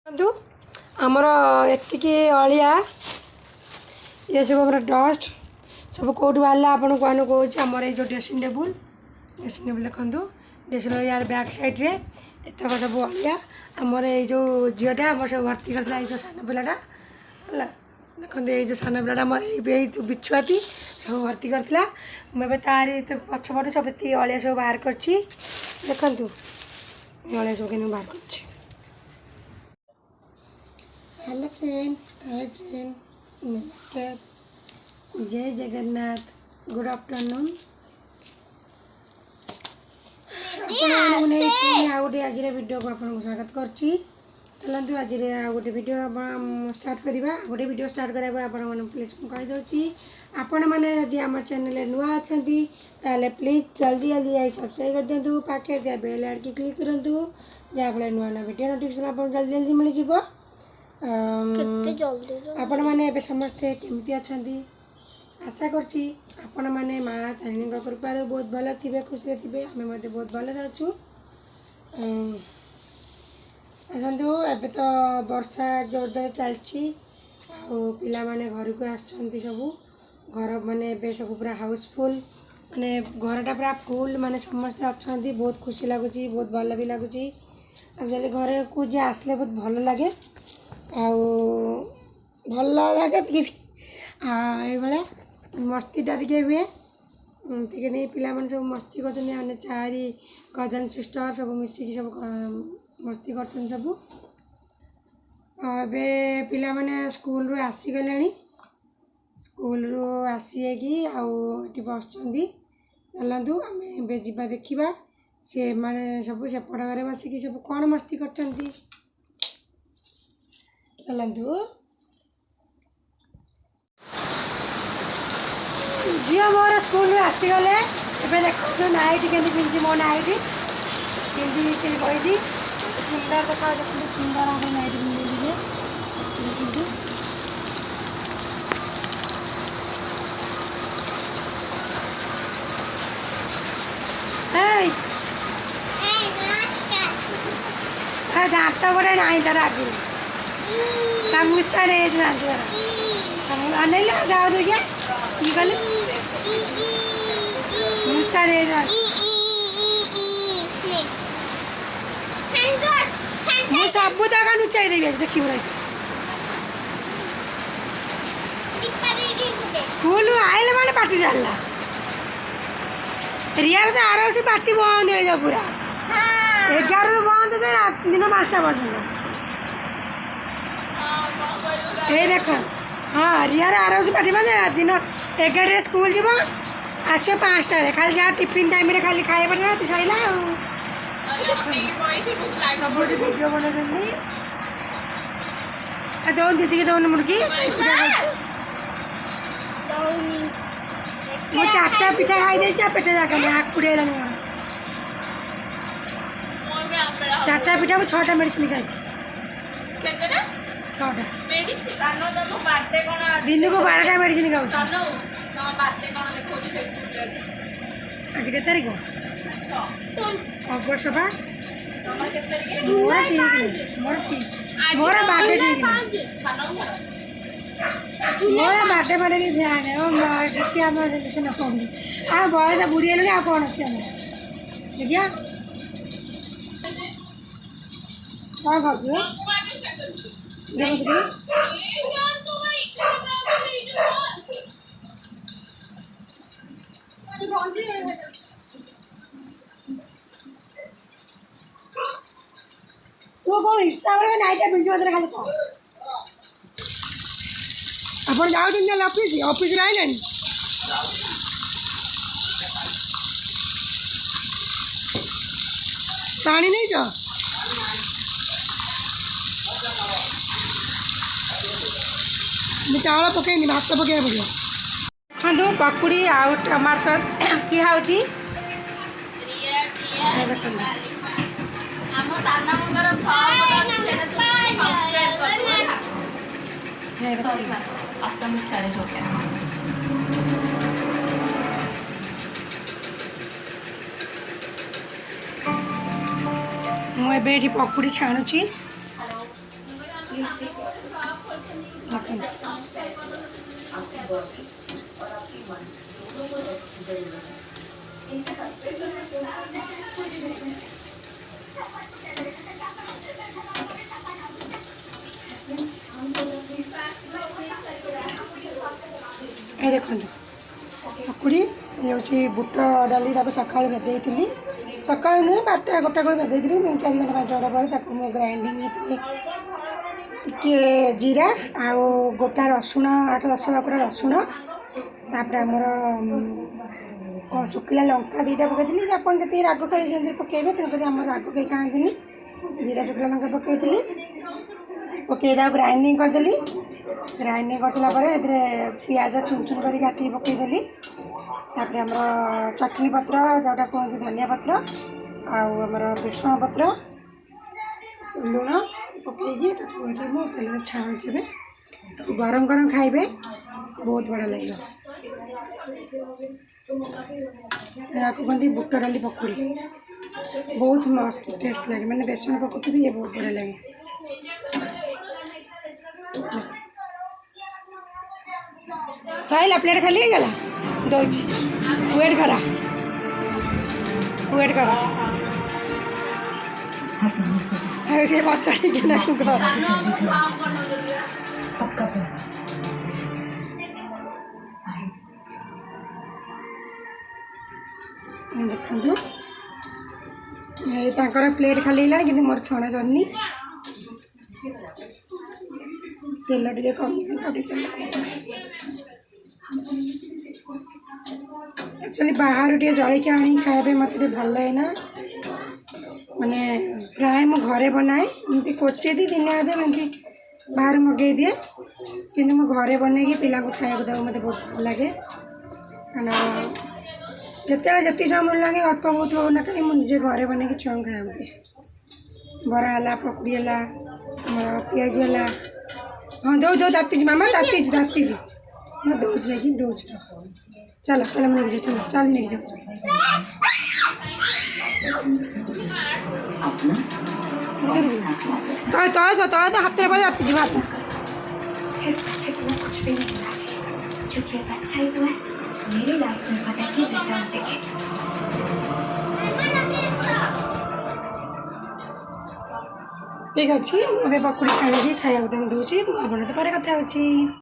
देखु आमर एतिकी अलिया ये सब आम डस्ट सब कौट बाहर आपको कौन कौन आमर ये जो ड्रेसिंग टेबुल देखु ड्रेसिंग टेबुल यार बैक साइड्रे एतक सब अलिया आमर ये जो झीटा आम सब भर्ती करता ये सान पाटा है देखो ये जो सान पाटा आम ये बिछुआती सब भर्ती करता मुझे तारी पछपट सब अलिया सब बाहर कर देखु अलिया सब कि बाहर कर हेलो फ्रेंड हाय फ्रेंड नमस्कार जय जगन्नाथ गुड आफ्टरनून गोटे आज वीडियो को आपको स्वागत करची चलतु आज गोटे वीडियो स्टार्ट करवा गोटे वीडियो स्टार्ट कराया आप प्लीज कहीदे आपण मैंने यदि आम चैनल नुआ अच्छा ताले प्लीज जल्दी जल्दी आई सब्सक्राइब कर दिंतु पाखे दिया बेल आइकन की क्लिक करूँ जहाँफल नुआ नुआ वीडियो नोटिफिकेशन आप जल्दी जल्दी मिल आपण मैंने समस्ते केमती अच्छा आशा करछि आपण मैंने माँ तारिणी कृपार बहुत भल थे खुशी थे आम बहुत भल अच्छु आसतु एबे तो वर्षा जोरदार चलती पिला माने घर को आसछंती सब घर माने एबे सब पूरा हाउसफुल माने घरटा पूरा फुल माने समस्ते अच्छा बहुत खुशी लगुच बहुत भल भी लगुच एक्चुअली घर को जे आसले बहुत भल लगे भल लगे ये मस्तीटा टे हुए टे नहीं पिला मन सब मस्ती कर चारि कजन सिस्टर सब मिसिकी सब मस्ती कर सब ए पिला माने स्कूल रू आसीगले स्कूल रू आसी आठी बस चलतु आम ए जा देखा सी मैंने सब सेपट घरे बसिकी सब कौन मस्ती कर चलतु झी मोर स्कूल आसीगले ए देखो नाइट के पिंधि मो नाइट पिंधि बही सुंदर देखा देखते सुंदर आगे नाइट पिंधि दाँत गोटे नाई तार आगे मुसा नहीं अनैल गाँव देखिए ये कल मुसा मुझे सब तक नुचाई देवी आज देखी स्कूल आइले मैंने पार्टी चलला रियार तो आर वर्ष पार्टी बंद हो जाए पूरा 11 बंद थे दिन 5टा पर्यटन ये देख हाँ रियार आर वर्ष पार्टी बंद दिन 11 स्कूल जीव आस 5टा खाली जहाँ टिफिन टाइम खाली खाए रात सैला सब वीडियो बना दौन दीदी के दौन मुर्गी मो 4टा पिठा खाई दे पेटे जाकर हाथ पुड़े 4टा पिठा 6टा मेडिसिन खाई 6टा दिन को 12टा मेडिसिन खाऊ आज के तारीख अगस्त बा मोर बाटे बाटे ध्यान किसी आम न आ बयस बुढ़ी हेलुनि आ कौन अच्छे देखिया कौन खाऊ तू कौन हिसाब से नाइटा पिंधि मतलब खाली कौन आप जाऊँ ऑफिस ऑफिस आइले पानी नहीं जो चावल पकईनी भात पकड़ा पड़ो देखो पकुड़ी आउ टमाटो सॉस कि खाऊँ मुझे पकुड़ी छाणुची ये देखो पकुड़ी ये हूँ बुट डाली सका भेदेली सका नुहे 12टा 1टा को भेदेली 4 घंटा 5 घंटा पर ग्राइंडिंग टे जीरा आउ गोटा रसुण 8-10 बाकुड़ा रसुण तापर आमर शुखिला लंका 2टा पकई आप जी राग खाई पकेबे तेनाली आम राग कहीं खाती जीरा शुखिला लंका पकई पकईदा ग्राइंडिंग करदेली ग्राइंडिंग कर सारापर ए पिज चुन चुन कर काटी पकईदेली तापर आम चटनी पत्र जोटा कहते धनिया पत्र आमर भृषण पत्र लुण पकईकि तेल छाणुचे गरम गरम खाइबे बहुत बढ़िया लगे या कहते बुट डाली पकुड़ी बहुत मस्त टेस्ट लगे मैंने बेसन पकड़ी भी ये बहुत बढ़िया लगे सैला प्लेट खाली हो गला दौची वेट करा से बसाड़ी के ना देखु ये प्लेट खाली है कि मोर छणा चलनी तेल टे कम एक्चुअली बाहर टे जलिया आनी खाया मत भल लगे ना माने प्राय मो घरे बनाए एमती कोचे दी दिने अधे एमती बाहर मगे दिए कि मो घरे बन पिला को खाया देव मत बहुत भल लगे जिते जी समय लगे अल्प बहुत हो ना कहीं मुझे घरे बन छुआ खाया बरा है पकड़ी है पिज है हाँ दौ दातीज मामा दातीज मैं दौड़ जाएगी दौड़ चलो चलो मैं लेके जाओ चल लेके जाओ तो हाथ पर जाती जी हाथ इस बच्चे को कुछ भी नहीं होना चाहिए क्योंकि बच्चा ही तो है मेरी लाइफ में पता की रिटर्न टिकट ठीक अच्छे पकड़ी छाड़ी खाया दूसरी आप तो पर कथा।